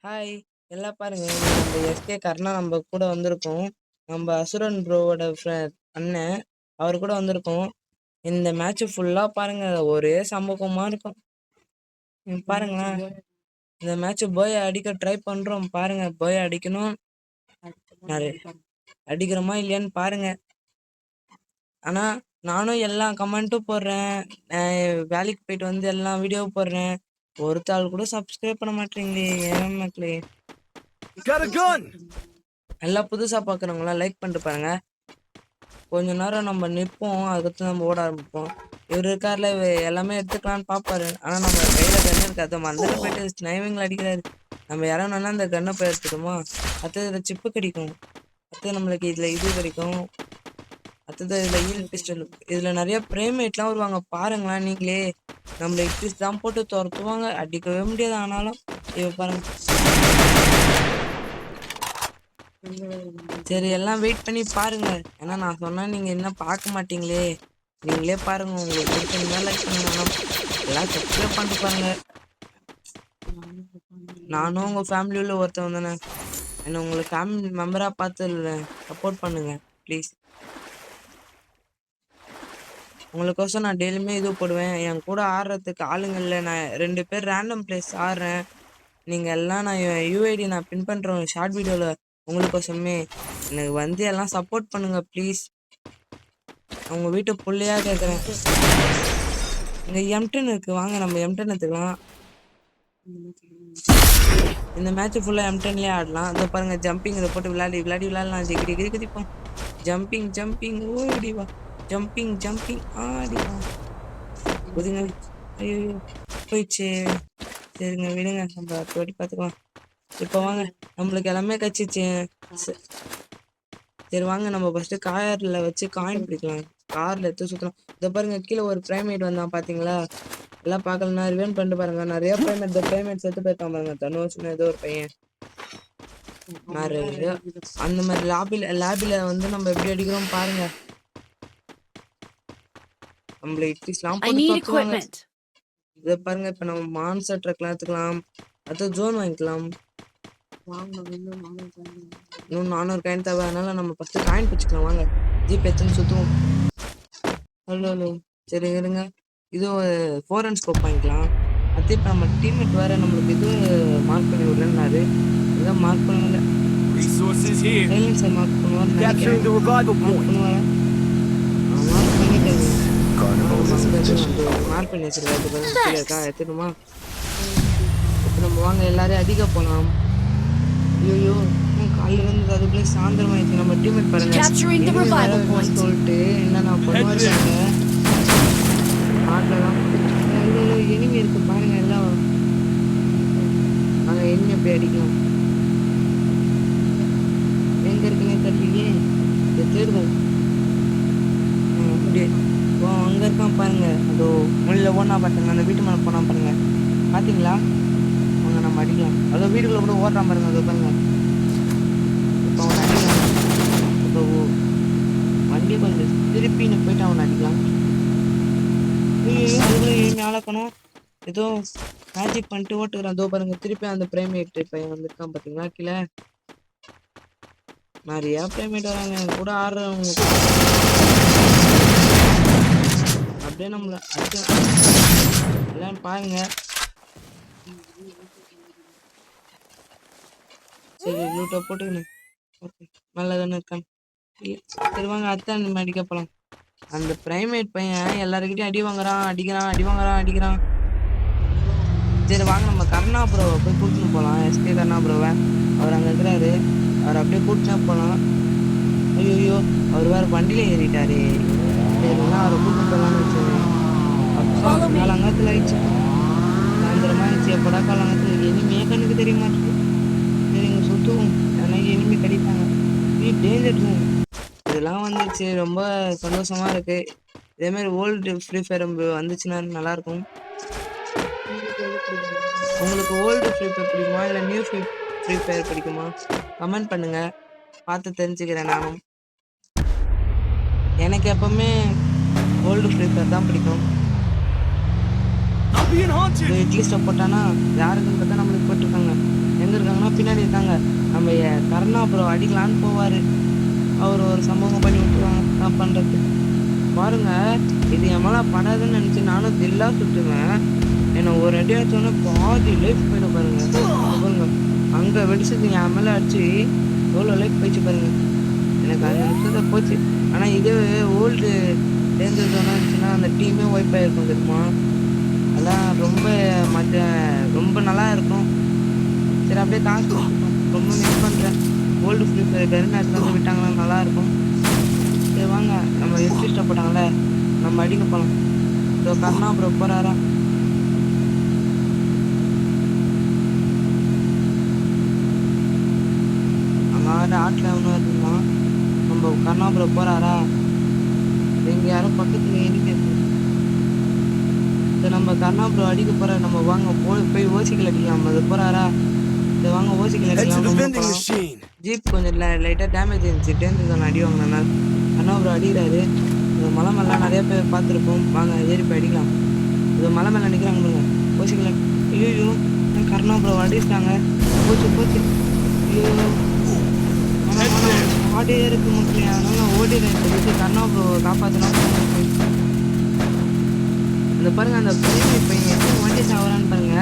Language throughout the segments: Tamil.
ஹாய்! எல்லாம் பாருங்க. நம்ம எஸ்கே கர்ணா நம்ம கூட வந்திருக்கோம். நம்ம அசுரன் ப்ரோவோட அண்ணன். அவர் கூட வந்திருக்கோம். இந்த மேட்ச் ஃபுல்லா பாருங்க. ஒரே சம்பவமா இருக்கும். பாருங்களேன். இந்த மேட்ச் போய அடிக்க ட்ரை பண்றோம். பாருங்க போய அடிக்கணும். அடிக்கிறோமா இல்லையான்னு பாருங்க. ஆனா நானும் எல்லா கமெண்ட்டும் போடுறேன். வேலைக்கு போயிட்டு வந்து எல்லாம் வீடியோ போடுறேன். ஒருத்தாள் கூட சப்ஸ்கிரைப் பண்ண மாட்டீங்களே ஏன் மக்களே. எல்லாம் புதுசா பாக்குறவங்களாம் லைக் பண்ணிட்டு பாருங்க. கொஞ்ச நேரம் நம்ம நிற்போம், அதுக்கடுத்து நம்ம ஓட ஆரம்பிப்போம். இவர் இருக்கார்ல, எல்லாமே எடுத்துக்கலான்னு பார்ப்பாரு. ஆனா நம்ம கையில கன் இருக்காது. மறந்துட்டு போயிட்டு ஸ்னைவிங்ல அடிக்கிறாரு. நம்ம இறங்கணும்னா அந்த கன்னை போய் எடுத்துட்டோமா, அடுத்தது இதில் சிப்பு கிடைக்கும், அடுத்தது நம்மளுக்கு இதுல இது கிடைக்கும், அடுத்தது இதுல ஈல் பிஸ்டல். இதுல நிறைய பிரேமேட்லாம் வருவாங்க பாருங்களேன் நீங்களே. நம்மள இட்லிஸ் தான் போட்டு துரத்துவாங்க, அடிக்கவே முடியாது. ஆனாலும் இவ பாருங்க. சரி எல்லாம் வெயிட் பண்ணி பாருங்க. ஏன்னா நான் சொன்னா நீங்க என்ன பார்க்க மாட்டீங்களே. நீங்களே பாருங்க. உங்களுக்கு பிடிச்சிருந்தா லைக் பண்ணுங்க. எல்லாம் சப்ஸ்கிரைப் பண்ணிட்டு பாருங்க. நானும் உங்க ஃபேமிலி உள்ள ஒருத்தவன் தானே. என்ன உங்களுக்கு ஃபேமிலி மெம்பரா பார்த்து சப்போர்ட் பண்ணுங்க ப்ளீஸ். உங்களுக்கோசம் நான் டெய்லியுமே இது போடுவேன். என் கூட ஆடுறதுக்கு ஆளுங்க இல்லை. நான் 2 பேர் ரேண்டம் பிளேஸ் ஆடுறேன். நீங்க எல்லாம் நான் யூஐடி நான் பின் பண்றேன் ஷார்ட் வீடியோல. உங்களுக்கோசமே எனக்கு வந்து எல்லாம் சப்போர்ட் பண்ணுங்க ப்ளீஸ். அவங்க வீட்டு புள்ளையா கேட்குறேன். இங்க M10 இருக்கு, வாங்க நம்ம M10 எடுத்துக்கலாம். இந்த மேட்ச் ஃபுல்லா M10லயே ஆடலாம். அதோ பாருங்க ஜம்பிங் இதை போட்டு விளையாடலாம். டிகிரி குதிப்போம். ஜம்பிங் ஓடிவா. ஜம்பிங் ஆடிவா. குதிங்க. ஐயோ போயிடுச்சு. சரிங்க விடுங்க, நம்ம அடுத்த வாட்டி பார்த்துக்கலாம். இப்போ வாங்க, நம்மளுக்கு எல்லாமே கச்சிச்சு. சரி வாங்க, நம்ம ஃபர்ஸ்ட் கார்ல வச்சு காயின் பிடிக்கலாம். கார்ல எடுத்து சுத்தலாம். இதை பாருங்க, கீழே ஒரு பிரைமேட் வந்தான் பாத்தீங்களா. எல்லாம் பார்க்கலாம். ரிவைன் பண்ணிட்டு பாருங்க. நிறைய பிரைமேட் செத்து போயிருக்கான் பாருங்க. தனுஷ்னு ஏதோ ஒரு பையன். நிறைய அந்த மாதிரி லாபில வந்து நம்ம எப்படி அடிக்கிறோம் பாருங்க. நம்மள இட்லிஸ்லாம் போட்டு தோத்துவாங்க. இதை பாருங்க, இப்ப நம்ம மான்சர் ட்ரக்லாம் எடுத்துக்கலாம். அடுத்து ஜோன் வாங்கிக்கலாம். இன்னும் 400 காயின் தேவை. அதனால நம்ம ஃபர்ஸ்ட் காயின் பிடிச்சிக்கலாம். வாங்க ஜீப் எடுத்துன்னு சுத்துவோம். ஹலோ சரி இருங்க. இது 4 ஸ்கோப் வாங்கிக்கலாம். அது இப்போ நம்ம டீம்மேட் வேற நம்மளுக்கு இது மார்க் பண்ணி விடலன்னாரு. இதான் மார்க் பண்ணல. சைலன்சர் மார்க் பண்ணுவார் மார்க் பண்ணி வச்சிருக்காரு. எடுத்துணுமா? இப்போ நம்ம வாங்க எல்லாரையும் அதிக போகலாம். ஐயோ காலையில இருந்து அதுக்குள்ளே சாயந்தரம் ஆயிடுச்சு. நம்ம டீம்மேட் பாருங்க சொல்லிட்டு என்னென்ன பண்ணுவாங்க. ஆட்லாம் எனிமி இருக்கு பாருங்க. எல்லாம் நாங்கள் எனிமி போய் அடிக்கலாம். எங்க இருக்குன்னே தெரியலையே. தேடுவோம். அப்படியே அங்க இருக்கான் பாருங்க. அதோ முள்ள ஓனா பாருங்க. அந்த வீட்டு மேலே போனா பாருங்க. பாத்தீங்களா? அவங்க நம்ம அடிக்கலாம். அதோ வீட்டுக்குள்ள கூட ஓடுறான் பாருங்க. அதோ பாருங்க. இப்போ அவனை அடிக்கலாம். அதோ வண்டி கொஞ்சம் திருப்பின்னு போயிட்டு அவனை அடிக்கலாம். அதுக்குள்ள ஏமி ஆளக்கணும். ஏதோ மேஜிக் பண்ணிட்டு ஓட்டுக்கிறான். அதோ பாருங்க, திருப்பி அந்த பிரைமேட் பையன் வந்திருக்கான் பாத்தீங்களா. கீழே நிறைய பிரைமேட் வராங்க கூட ஆடுறவங்க. அப்படியே நம்மள எல்லாம் பாருங்க. சரி லூட்டை போட்டுக்கணும். ஓகே நல்லதானே இருக்கான். சரி வாங்க அத்தான் நம்ம அடிக்க போலாம். அந்த பிரைமேட் பையன் எல்லாருக்கிட்டையும் அடிக்கிறான். சரி வாங்க, நம்ம கர்ணா ப்ரோவை போய் கூட்டின்னு போகலாம். எஸ்கே கர்ணா ப்ரோவை. அவர் அங்கே இருக்கிறாரு. அவர் அப்படியே கூட்டினா போகலாம். ஐயோ அவர் வேறு வண்டியில் ஏறிட்டாரு. சரிங்களா, அவரை கூட்டின்னு போகலான்னு வச்சுருவேன். அப்போ காலங்காலத்தில் ஆயிடுச்சு. சாயந்தரமா ஆயிடுச்சு. எப்படா காலங்காலத்தில் இனிமே கண்ணுக்கு தெரிய மாட்டேங்குது. சரிங்க சுற்றுவோம். ஏன்னா இனிமே கிடைப்பாங்க. டேஞ்சர் ஜோன் இதெல்லாம் வந்துச்சு. ரொம்ப சந்தோஷமா இருக்கு. இதே மாதிரி ஓல்டு ஃப்ரீ ஃபயர் வந்துச்சுன்னா நல்லா இருக்கும். உங்களுக்கு ஓல்டு ஃப்ரீ ஃபயர் பிடிக்குமா இல்லை நியூ ஃப்ரீ ஃபயர் பிடிக்குமா? கமெண்ட் பண்ணுங்க, பார்த்து தெரிஞ்சுக்கிறேன் நானும். எனக்கு எப்பவுமே ஓல்டு ஃப்ரீ ஃபயர் தான் பிடிக்கும். இட்லி ஸ்டப் போட்டானா யாருக்குன்னு பார்த்தா நம்மளுக்கு போட்டிருக்காங்க. எங்க இருக்காங்கன்னா பின்னாடி இருக்காங்க. நம்ம கருணா ப்ரோ அடிக்கலான்னு போவாரு. அவர் ஒரு சம்பவம் பண்ணி விட்டுருவாங்க. நான் பண்றது பாருங்க. இது என் மேல படாதுன்னு நினைச்சு நானும் தில்லா சுட்டுவேன். என்ன ஒரு அடி அடிச்சோன்னா பாதி லைஃப் போயிட பாருங்க. பாருங்க அங்க வெடிச்சது என் மேல அடிச்சு எவ்வளோ லைஃப் போயிடுச்சு பாருங்க. எனக்கு 5 நிமிஷத்தை போச்சு. ஆனா இதே ஓல்டு டேஞ்சர் ஜோனா இருந்துச்சுன்னா அந்த டீமே ஒய்ப் ஆயிருக்கும் தெரியுமா. அதான் ரொம்ப நல்லா இருக்கும். சரி அப்படியே காசு கொடுத்துட்டோம். ரொம்ப மிஸ் பண்றேன். ஓல்டு ஃப்ரீ ஃபயர் கருநாட்டில் வந்து விட்டாங்கன்னா நல்லா இருக்கும். சரி வாங்க, நம்ம எப்படி இஷ்டப்பட்டாங்களே நம்ம அடிக்க போலாம். இதோ கர்ணா ப்ரோ போறாரா? அங்க ஆட்டில் ஒன்றும் இருக்குமா? நம்ம கர்ணா ப்ரோ போறாரா? எங்க யாரும் பக்கத்துல எனிமே இருக்கு. நம்ம கர்ணா ப்ரோ அடிக்க போற. நம்ம வாங்க போய் ஓசிக்கல் அடிக்கலாம். அது போறாரா? சரி வாங்க ஓசிக்கல் அடிக்கலாம். ஜீப் கொஞ்சம் லைட்டா டேமேஜ் இருந்துச்சு. டேஞ்சர் ஜோன் அடி வாங்கினா கர்ணா ப்ரோ அடிக்கிறாரு. மலை மேலாம் நிறைய பேர் பார்த்துருப்போம். வாங்க ஏறி போய் அடிக்கலாம். இது மலை மேல நிற்கிறாங்க பாருங்க. ஓசிக்கல ஐயோ கர்ணா ப்ரோ அடிச்சிட்டாங்க. போச்சு. ஐயோ ஆடே இருக்கு முக்கியம். அதனால நான் ஓடிடுறேன். சொல்லிட்டு கர்ணா ப்ரோ காப்பாற்றலாம். அந்த பாருங்க அந்த பையன் எத்தனை வாட்டி சாவறான்னு பாருங்க.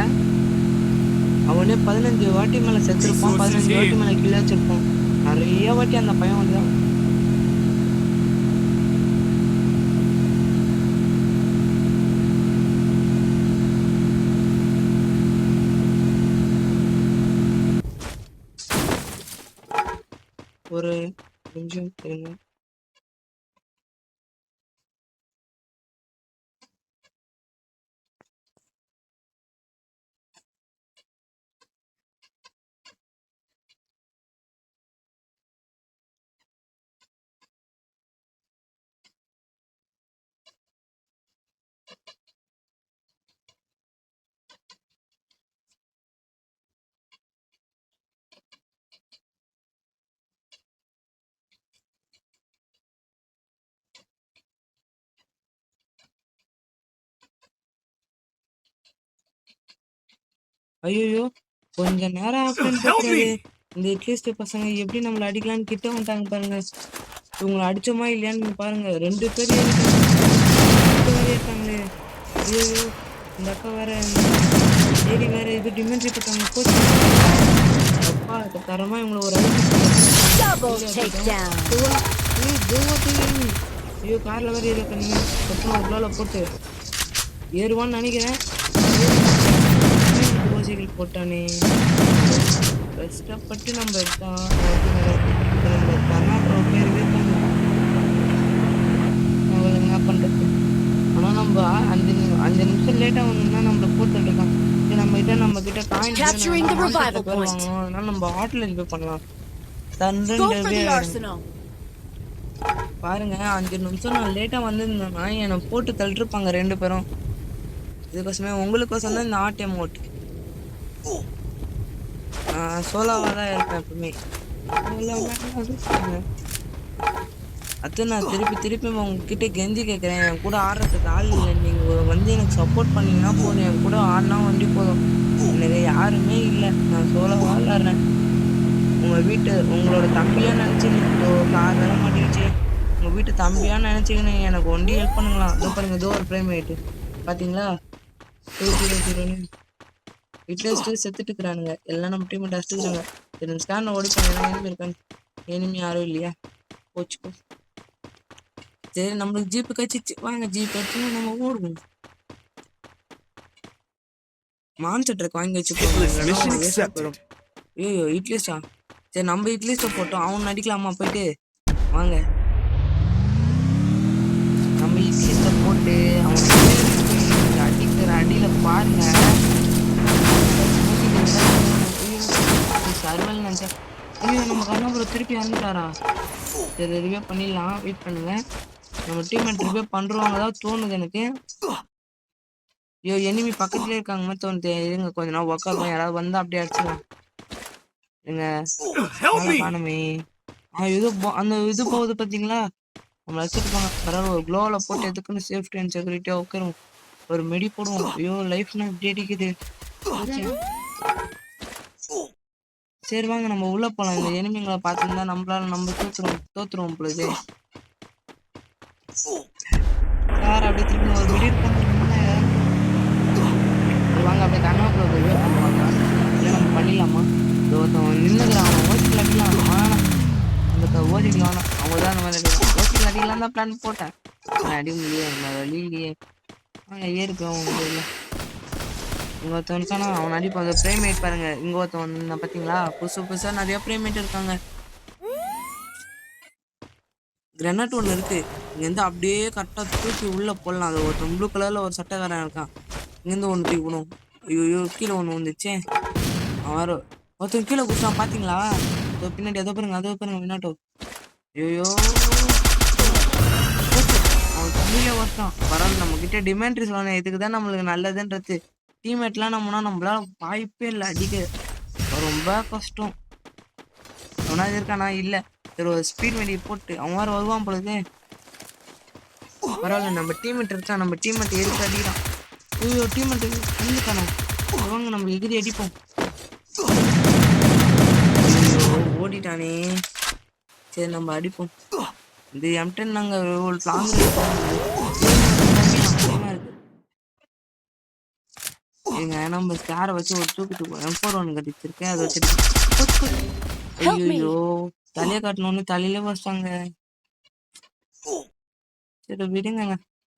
அவனே 15 வாட்டி மேல செத்துருப்பான். 15 வாட்டி மேல கிள்ள வச்சிருப்பான். நிறைய வாட்டி அந்த பையன் வந்துதான். ஒரு நிமிஷம் இருங்க. ஐயோ கொஞ்ச நேரம் இந்த இட்லிஸ்ட் பசங்க எப்படி நம்மள அடிக்கலான்னு கிட்ட வந்துட்டாங்க பாருங்க. இவங்களை அடிச்சோமா இல்லையான்னு பாருங்க. 2 பேர் ஏறிட்டாங்களே. ஐயோ இந்த அக்கா வேற ஏறி வேற இது டிமெண்ட்ரி போட்டாங்க. போச்சு அப்பா தரமா இவங்களை ஒரு ஐயோ கார்ல வேற ஏறி பண்ணீங்க. அப்புறம் ஒரு கிலோல போட்டு ஏறுவான்னு நினைக்கிறேன். ஓசிகள் போட்டானே கஷ்டப்பட்டு நம்ம எடுத்தான். கர்நாடகா பேருவே என்ன பண்றது. ஆனா நம்ம 5 நிமிஷம் லேட்டா வந்தோம்னா நம்மள போட்டு இருக்கான். நம்ம கிட்ட காயின் வாங்கணும். அதனால நம்ம ஹாட்ல இது பண்ணலாம். பாருங்க 5 நிமிஷம் நான் லேட்டா வந்திருந்தேன்னா என்னை போட்டு தள்ளிருப்பாங்க 2 பேரும். இதுக்கோசமே உங்களுக்கோசம் தான் இந்த ஆட் எமோட். சோலாவா தான் இருப்பேன் எப்பவுமே. அது நான் திருப்பி உங்ககிட்ட கெஞ்சி கேட்குறேன். என் கூட ஆடுறதுக்கு ஆள் இல்லை. நீங்கள் வந்து எனக்கு சப்போர்ட் பண்ணீங்கன்னா போதும். என் கூட ஆடினா வண்டி போதும். எனக்கு யாருமே இல்லை. நான் சோலாவா விளாட்றேன். உங்களோட தம்பியா நினச்சிக்கிட்டு கார் வர மாட்டேங்குச்சு. உங்கள் வீட்டு தம்பியா நினச்சிக்கின்னு எனக்கு ஒண்டி ஹெல்ப் பண்ணுங்களாம். இதோ பாருங்க இதோ ஒரு ப்ரைம் ஆயிட்டு பார்த்தீங்களா. 2-0 வீட்டில் செத்துட்டு இருக்கிறானுங்க. எல்லாம் நம்ம டீம் அடிச்சுக்கிறாங்க. சரி ஸ்டாண்டில் ஓடிப்பாங்க. எனிமி இருக்கான்னு. எனிமி யாரும் இல்லையா? போச்சுக்கோ. சரி நம்மளுக்கு ஜீப்பு கச்சிச்சு. வாங்க ஜீப் வச்சு நம்ம ஓடுவோம். மான்சர் ட்ரக் வாங்கி வச்சுப்போம். ஐயோ இட்லிஸ்டா. சரி நம்ம இட்லிஸ்ட போட்டோம். அவன் அடிக்கலாமா போயிட்டு? வாங்க நம்ம இட்லிஸ்ட போட்டு அவன் அடிக்கிற அடியில பாருங்க. சர்வல் நினைச்சேன். ஐயோ நம்ம கர்ணாபுரம் திருப்பி இறந்துட்டாரா? சரி ரிவே பண்ணிடலாம். வெயிட் பண்ணுங்க. நம்ம டீம்மேட் ரிவே பண்றவங்க தான் தோணுது எனக்கு. ஐயோ எனிமி பக்கத்துலேயே இருக்காங்க மாதிரி தோணுது. இருங்க கொஞ்ச நாள் உக்காருவோம். யாராவது வந்தா அப்படியே அடிச்சுக்கலாம். எங்க காணுமே. அந்த இது போகுது பார்த்தீங்களா? நம்மளை வச்சுட்டு போங்க. பரவாயில்ல ஒரு க்ளோவில் போட்டு எதுக்குன்னு சேஃப்டி அண்ட் செக்யூரிட்டியாக உட்காருவோம். ஒரு மெடி போடுவோம். ஐயோ லைஃப்னா இப்படி அடிக்குது. சரி வாங்க நம்ம உள்ள போலாம். இந்த எனிமிங்களை பார்த்துருந்தா நம்ம தோத்துருவோம் பொழுது. சார் அப்படியே திருப்பி ஒரு மிடில் பண்ணுறோம்னா வாங்க அப்படியே கண்ணா ப்ரோ வெயிட் பண்ணுவாங்க. இல்லை நம்ம பண்ணிடலாமா? ஒருத்தவன் நின்றுக்கிறான், அவன் ஓசிக்கில் அடிக்கலாம். அந்த ஓசிக்கில் வேணாம், அவங்க தான் அந்த மாதிரி அடிக்கலாம். ஓசிக்கில் அடிக்கலாம் தான் பிளான் போட்டேன். அடி முடியலையே, அந்த வழியிலேயே ஏறிப்போம். அவங்க இல்லை இங்கே ஒருத்தவனுக்கான அவன் அடிப்பான். அந்த ப்ரைமேட் பாருங்க, இங்கே ஒருத்தவன் பார்த்தீங்களா? புதுசாக நிறைய ப்ரைமேட் இருக்காங்க. கிரனட் ஒன்று இருக்கு, இங்கேருந்து அப்படியே கரெக்டாக தூக்கி உள்ளே போடலாம். அது ஒருத்தன் ப்ளூ கலரில் ஒரு சட்டைக்காரன் இருக்கான். இங்கேருந்து ஒன்று தூக்கி விடும். ஐயோ கீழே ஒன்று வந்துச்சே. அவன் ஒருத்தன் கீழே குடிச்சான் பார்த்தீங்களா? அதோ பின்னாடி அதோ பாருங்க வினாட்டோ. ஐயோ அவன் தண்ணியில ஒருத்தான். பரவாயில்ல, நம்ம கிட்ட டிமாண்ட்ரி சொன்ன இதுக்கு தான் நம்மளுக்கு நல்லதுன்றது. டீம்மேட்லாம் நம்மளால வாய்ப்பே இல்லை அடிக்க, ரொம்ப கஷ்டம். அவனா இருக்கானா? இல்லை. சரி ஒரு ஸ்பீட் மெடி போட்டு அவன் வேறு வருவான் பொழுது. பரவாயில்ல, நம்ம டீம்மேட் இருக்கான். நம்ம டீம்மேட் எதுக்கு அடிக்கிறான்? ஐயோ டீம்மேட் இருந்துக்கானா? வாங்க நம்ம எகிரி அடிப்போம். ஓடிட்டானே. சரி நம்ம அடிப்போம். இந்த M10 நாங்க ஒரு லாங் இருக்கு. நம்ம ஸ்டாரை வச்சு ஒரு தூக்கிட்டு M41 கட்டிச்சிருக்கேன். அதை வச்சுட்டு ஐயோ தலையை காட்டணும்னு தலையிலே வச்சிட்டாங்க. சரி விடுங்க,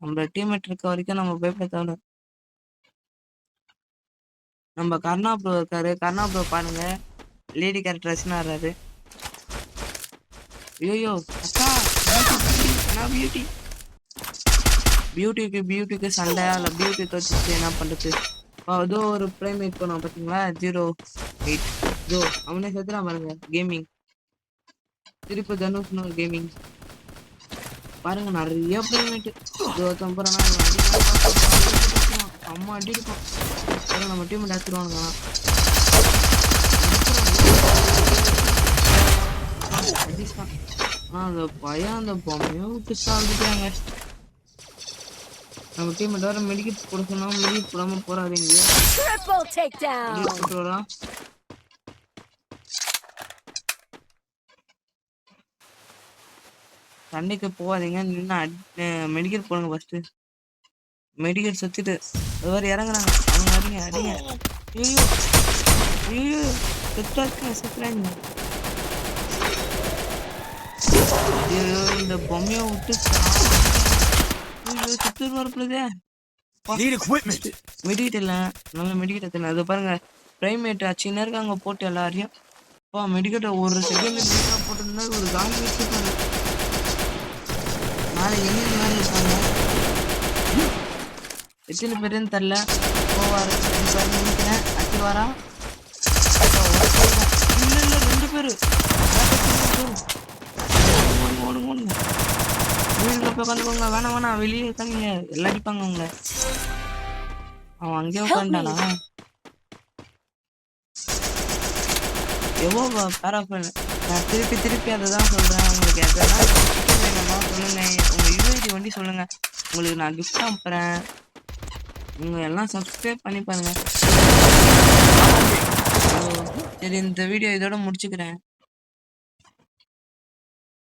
நம்ம டீம்மேட் இருக்க வரைக்கும் நம்ம பயப்பட தேவை. நம்ம கர்ணா ப்ரோ இருக்காரு. கர்ணா ப்ரோ பாருங்க, லேடி கேரக்டர் ரசனா ஆடுறாரு. ஐயோ அக்கா பியூட்டிக்கு சண்டை இல்லை. பியூட்டி தோச்சிச்சு என்ன பண்ணுறது? அதோ ஒரு ப்ரைமேட் போனோம் பார்த்தீங்களா? 08 ஜோ அவனே செத்துறான் பாருங்க. கேமிங் திருப்பி தனுஷ்னு ஒரு கேமிங் பாருங்க, நிறைய ப்ரைமேட்டு. அம்மா அடி இருக்கும். நம்ம டீம் அடிச்சிருவானுங்க. அந்த பையன் அந்த பொம்மையை விட்டு சாப்பிட்டுக்கிறாங்க. நம்ம டீம் வேற மெடிக்கெட் போட சொன்னா மெடிக்கெட் போடாம போறாதீங்க. சண்டைக்கு போகாதீங்க, நின்று மெடிக்கெட் போடுங்க ஃபர்ஸ்ட். மெடிக்கெட் சுத்திட்டு வேறு இறங்குறாங்க. அவங்க அடிங்க. ஐயோ செத்துறாங்க. ஐயோ இந்த பொம்மையை விட்டு சுத்து வரப்படுதே. மெடிக்கெட் இல்லை, நல்ல மெடிக்கெட் எத்தனை. அது பாருங்க ப்ரைமேட் ஆச்சுன்னு இருக்காங்க போட்டு எல்லாரையும். மெடிக்கெட்டை ஒரு செகண்ட் போட்டிருந்தா ஒரு காலி வச்சுருக்காங்க. நாளை என்ன மாதிரி இருக்காங்க, எத்தனை பேருன்னு தெரில. போவார் நினைக்கிறேன். அச்சுவாரா இல்லை 2 பேர் ஓடுங்க. வீடுல போய் உட்காந்துக்கோங்க. வேணாம் வெளியே இருக்காங்க, எல்லாம் அடிப்பாங்க அவங்க. அவன் அங்கேயே உட்காந்துட்டானா? எவ்வளோ பேராஃபன். நான் திருப்பி அதை தான் சொல்கிறேன். உங்களுக்கு எதெல்லாம் வேணுமா சொல்லுங்கள். உங்கள் யூஐடி வண்டி சொல்லுங்கள், உங்களுக்கு நான் கிஃப்ட் அனுப்புகிறேன். நீங்கள் எல்லாம் சப்ஸ்கிரைப் பண்ணி பாருங்கள். சரி இந்த வீடியோ இதோட முடிச்சுக்கிறேன்.